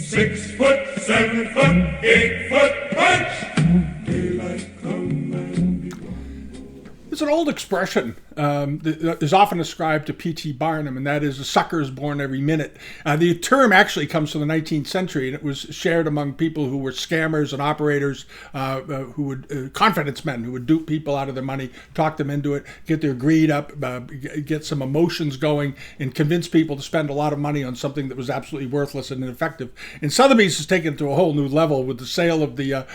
6 foot, 7 foot, 8 foot punch. Daylight come and be gone. It's an old expression that is often ascribed to P.T. Barnum, and that is a sucker is born every minute. The term actually comes from the 19th century, and it was shared among people who were scammers and operators, who would confidence men who would dupe people out of their money, talk them into it, get their greed up, get some emotions going, and convince people to spend a lot of money on something that was absolutely worthless and ineffective. And Sotheby's has taken it to a whole new level with the sale of the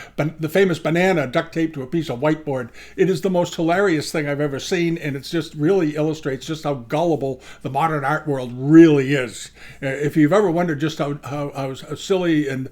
famous banana duct taped to a piece of whiteboard. It is the most hilarious thing I've ever seen, and it's just really illustrates just how gullible the modern art world really is. If you've ever wondered just how silly and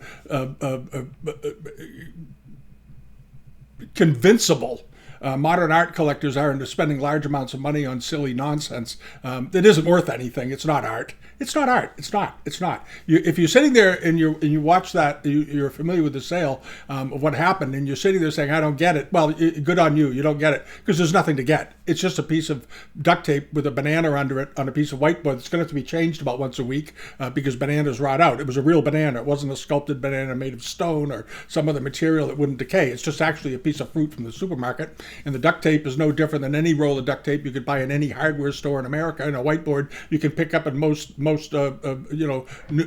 convincible modern art collectors are into spending large amounts of money on silly nonsense that isn't worth anything. It's not art. It's not art. It's not. It's not. If you're sitting there and you watch that, you're familiar with the sale of what happened, and you're sitting there saying, "I don't get it." Well, good on you. You don't get it because there's nothing to get. It's just a piece of duct tape with a banana under it on a piece of whiteboard. It's going to have to be changed about once a week because bananas rot out. It was a real banana. It wasn't a sculpted banana made of stone or some other material that wouldn't decay. It's just actually a piece of fruit from the supermarket. And the duct tape is no different than any roll of duct tape you could buy in any hardware store in America. And a whiteboard you can pick up in most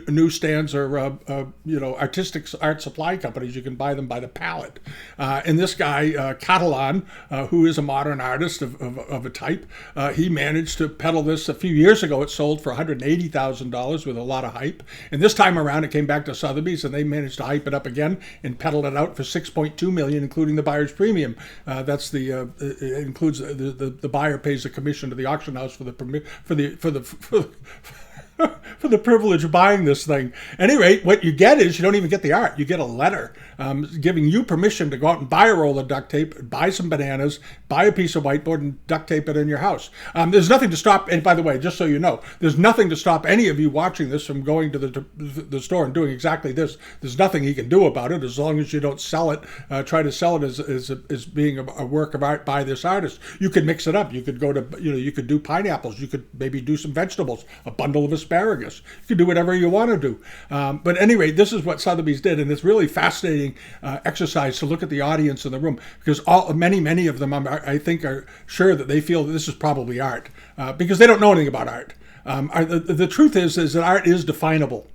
newsstands or artistic art supply companies. You can buy them by the pallet. And this guy Cattelan, who is a modern artist of a type, he managed to peddle this a few years ago. It sold for $180,000 with a lot of hype. And this time around, it came back to Sotheby's, and they managed to hype it up again and peddled it out for $6.2 million, including the buyer's premium. That's it includes the buyer pays a commission to the auction house for the privilege of buying this thing. At any rate, what you get is you don't even get the art. You get a letter giving you permission to go out and buy a roll of duct tape, buy some bananas, buy a piece of whiteboard, and duct tape it in your house. There's nothing to stop, and by the way, just so you know, there's nothing to stop any of you watching this from going to the store and doing exactly this. There's nothing he can do about it as long as you don't sell it, try to sell it as being a work of art by this artist. You could mix it up. You could go to, you could do pineapples. You could maybe do some vegetables, a bundle of asparagus. You can do whatever you want to do. But anyway, this is what Sotheby's did, and it's really fascinating exercise to look at the audience in the room, because many of them, I think, are sure that they feel that this is probably art because they don't know anything about art. The truth is that art is definable.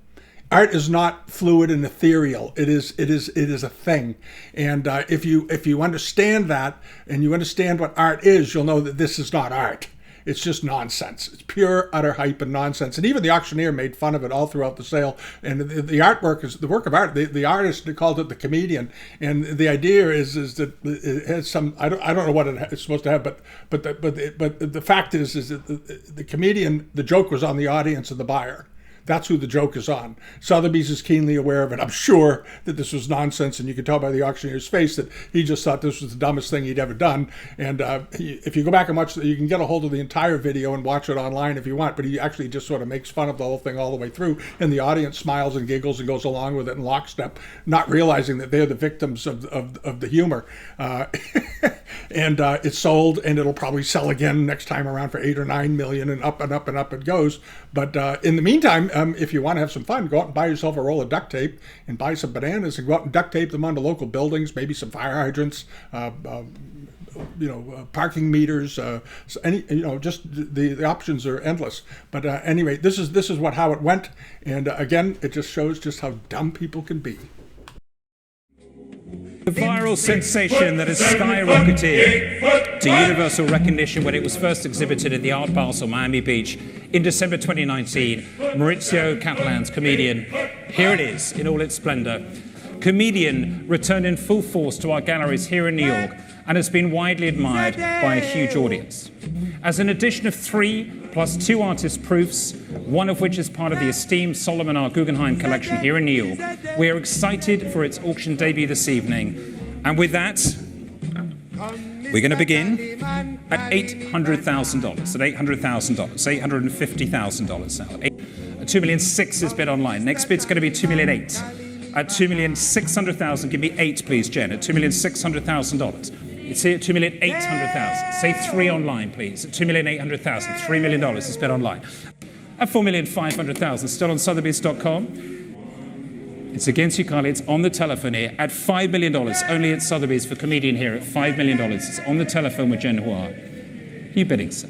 Art is not fluid and ethereal. It is a thing. And if you understand that and you understand what art is, you'll know that this is not art. It's just nonsense. It's pure, utter hype and nonsense. And even the auctioneer made fun of it all throughout the sale. And the artwork is the work of art. The artist called it the comedian. And the idea is that it has some, I don't know what it's supposed to have, but the fact is that the comedian, the joke was on the audience and the buyer. That's who the joke is on. Sotheby's is keenly aware of it. I'm sure that this was nonsense, and you can tell by the auctioneer's face that he just thought this was the dumbest thing he'd ever done. And if you go back and watch, you can get a hold of the entire video and watch it online if you want, but he actually just sort of makes fun of the whole thing all the way through, and the audience smiles and giggles and goes along with it in lockstep, not realizing that they're the victims of the humor. And it's sold, and it'll probably sell again next time around for 8 or 9 million, and up and up and up it goes. But in the meantime, if you want to have some fun, go out and buy yourself a roll of duct tape and buy some bananas and go out and duct tape them onto local buildings, maybe some fire hydrants, parking meters, just the options are endless. But anyway, this is how it went. And again, it just shows just how dumb people can be. The viral sensation that has skyrocketed to universal recognition when it was first exhibited at the Art Basel, Miami Beach in December 2019, Maurizio Cattelan's Comedian. Here it is in all its splendor. Comedian returned in full force to our galleries here in New York and has been widely admired by a huge audience. As an addition of 3 plus 2 artist proofs, one of which is part of the esteemed Solomon R. Guggenheim collection here in New York, we are excited for its auction debut this evening. And with that, we're going to begin at $800,000, at $800,000, $850,000 now. $2,600,000 is bid online. Next bid's going to be $2,800,000. At $2,600,000, give me 8, please, Jen. At $2,600,000. It's here at $2,800,000. Say 3 online, please. At $2,800,000. $3 million is bid online. At $4,500,000, still on Sotheby's.com. It's against you, Carly. It's on the telephone here at $5 million. Only at Sotheby's for comedian here at $5 million. It's on the telephone with Jen Hua. You bidding, sir?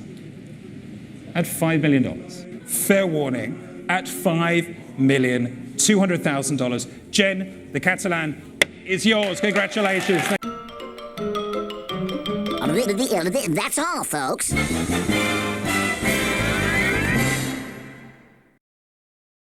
At $5 million. Fair warning. At $5,200,000. Jen, the Cattelan is yours. Congratulations. That's all, folks.